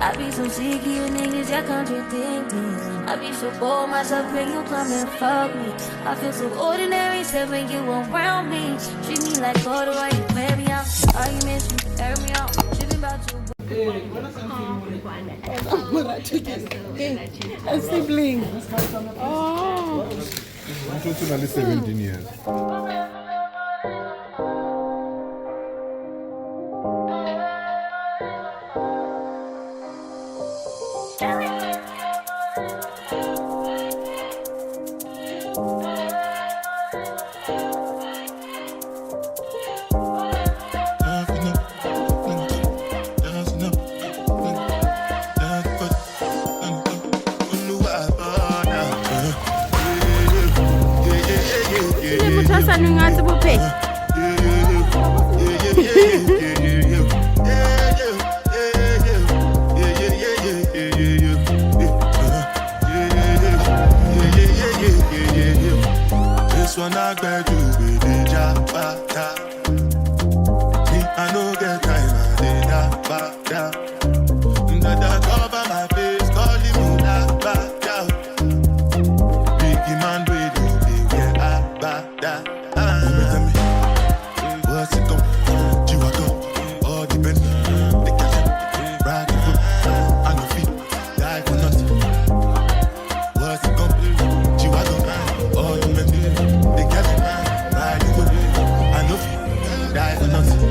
I be so sick of you niggas, y'all contradicting. I be so bold myself when you come and fuck me. I feel so ordinary, except when you around me. Treat me like water while you play me out. Arguments, you air me out. Tripping about you. A sibling. Oh. I'm totally 17 years. This one I beg you with the jabata. Me, I no get time, I did that bata. That cover my face, calling me that bata. Biggie man, we do be where I bata. Tell me, what's it come? G-Wagon, all the Benz, the cash, ride the whip, I no feet, die for nothing. What's it come? G-Wagon, all the Benz, the cash, ride the whip, I no feet, die for nothing.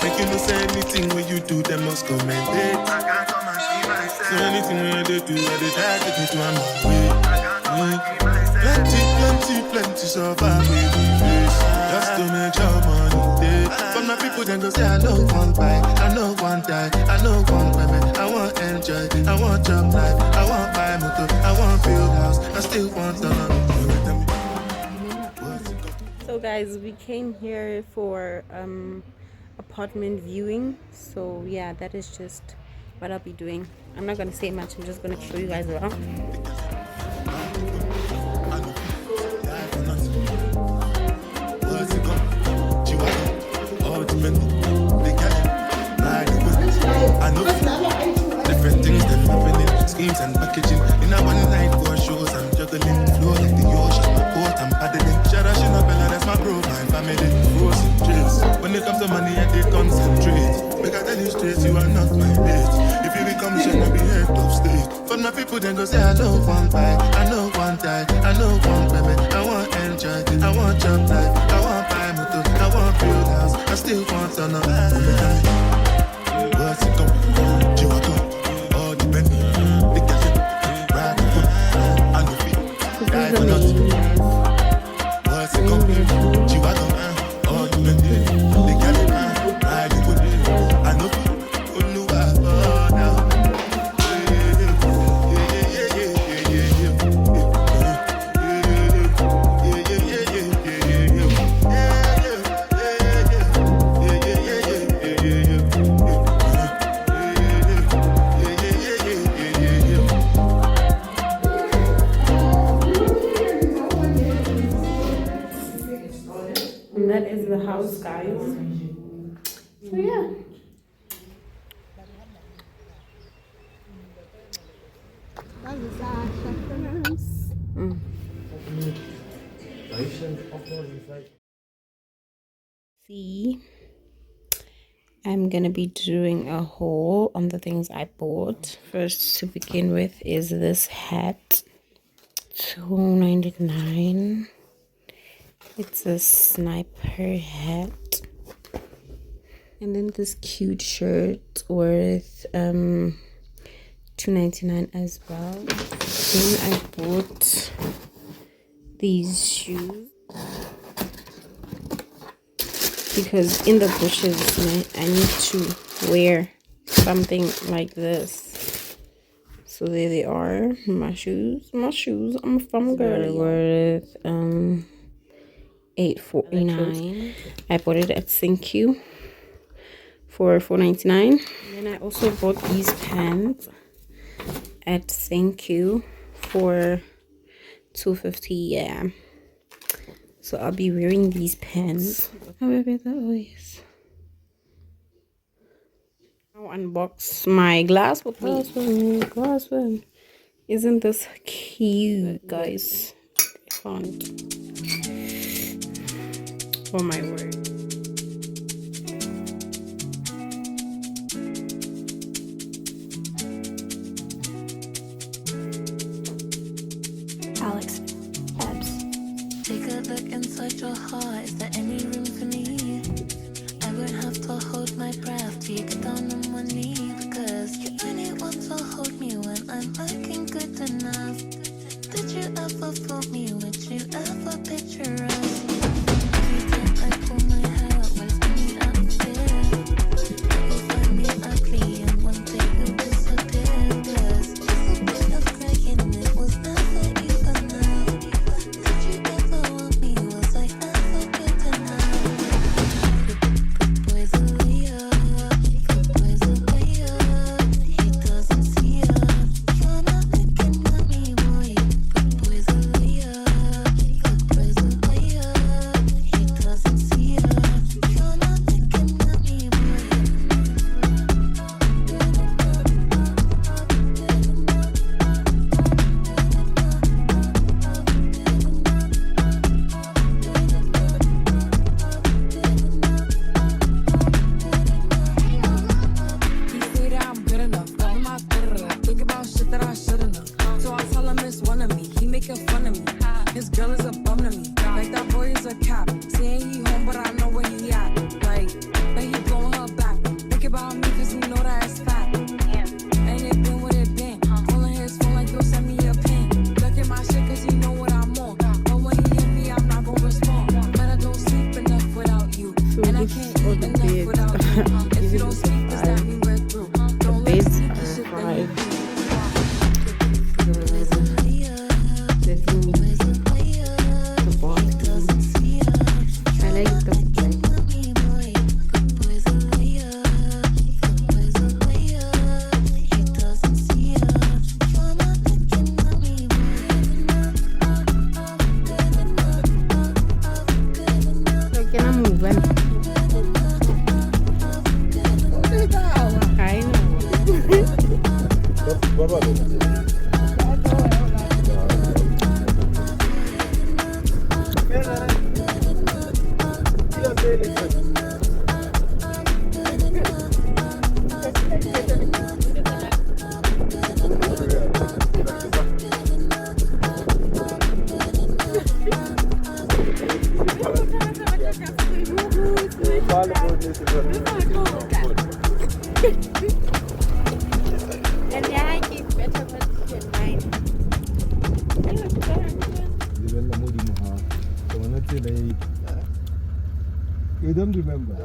Make you no say anything when you do, they must commend it. I can't come and see myself. So anything when they do, I they try to take me to my way. Plenty survive with the face. Just to make your money day. But my people then go say I know one buy, I know one die, I know one women. I want enjoy, I want job life, I want buy motor, I want build house, I still want to So guys, we came here for apartment viewing. So yeah, that is just what I'll be doing. I'm not gonna say much, I'm just gonna show you guys around. Different things that happening, schemes and packaging. In a one night for shows, I'm juggling. Flow like the ocean, my court, I'm paddling. Shara Shinabella, that's my bro, my family. Frozen drinks. When it comes to money, I did concentrate. Make I tell you straight, you are not my bitch. If you become shit, I'll be head of state. But my people then go say, I know one buy, I know one die, I know one women. I want enjoy, I want job life, I want buy motor, I want build house, I still want to know. What's it come? G-Wagon, all the Benz, the cash, ride the whip, I no feet, die for nothing. What's it come? G-Wagon, all the Benz, the cash, ride the whip, I no feet. And that is the house, guys. So yeah. See, I'm gonna be doing a haul on the things I bought. First, to begin with, is this hat, $2.99. It's a sniper hat, and then this cute shirt worth $2.99 as well. Then I bought these shoes because in the bushes I need to wear something like this. So there they are, my shoes. I'm from girl. Worth $8.49. I bought it at CQ for $4.99. And then I also bought these pants at CQ for $2.50. Yeah, so I'll be wearing these pants. Oh yes, Now unbox my glass with me. Isn't this cute, guys? I can't. Oh my word. Alex, Barbzz. Take a look inside your heart. Is there any room for me? I won't have to hold my breath till you get down on one knee. Because you only want to hold me when I'm looking good enough. Did you ever fool me? Would you ever picture us? Every time I pull my hair out, when it's me up there, you'll find me ugly and one day you'll disappear. Cause just a bit of crying, it was never even now. Did you ever want me? Was I ever good enough? Good boy's a liar, good boy's a liar. He doesn't see ya. You're not looking at me, boy. Good boy's a liar, good boy's a liar. He doesn't see ya. You're not looking at me, boy. He say that I'm good enough. Love him, I think about shit that I shouldn't have. So I tell him it's one of me. He making fun of me. His girl is a bum to me. Like that boy is a cap. Saying he home, but I know where he at. Like, but he blowing her back. Think about me, cause he know that it's fat. Ain't it been what it been? Calling his phone like, yo, send me a pin. Look at my shit, cause he know what I'm on. But when he hit me, I'm not gonna respond. But I don't sleep enough without you. And I can't eat enough without you. If you don't speak, does that mean we're through? Don't let Beds me are shit that high. you do. The bathroom. I like the So can I move in? I You don't remember?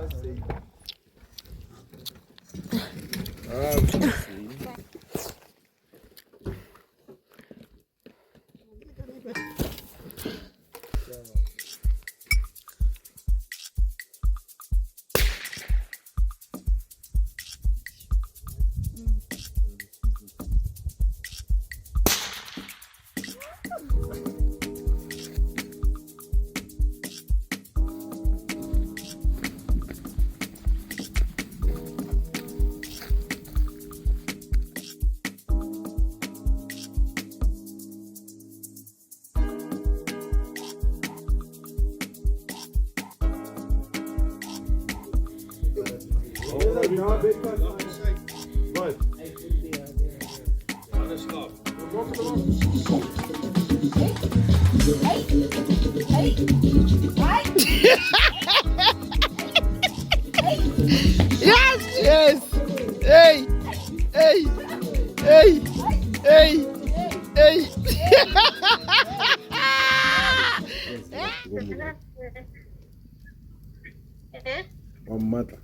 Yes, yes. Hey, hey, hey, hey, hey. On matter.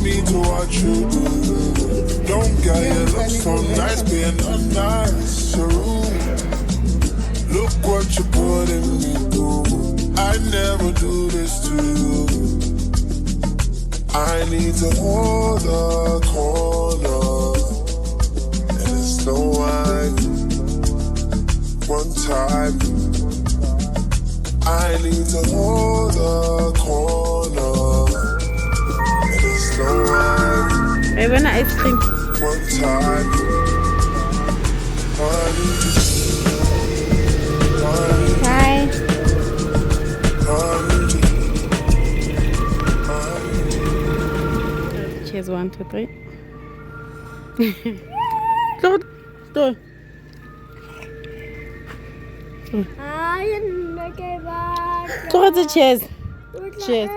me to what you do. Don't get you look so nice, being unnice, so rude. Look what you putting me through. I never do this to you. I need to hold the corner, and it's no white. One time, I need to hold the corner, and it's no white. Hey, when ice cream. One time, I need to. Hi. Cheers, 1, 2, 3. Go. Go. Cheers. Cheers.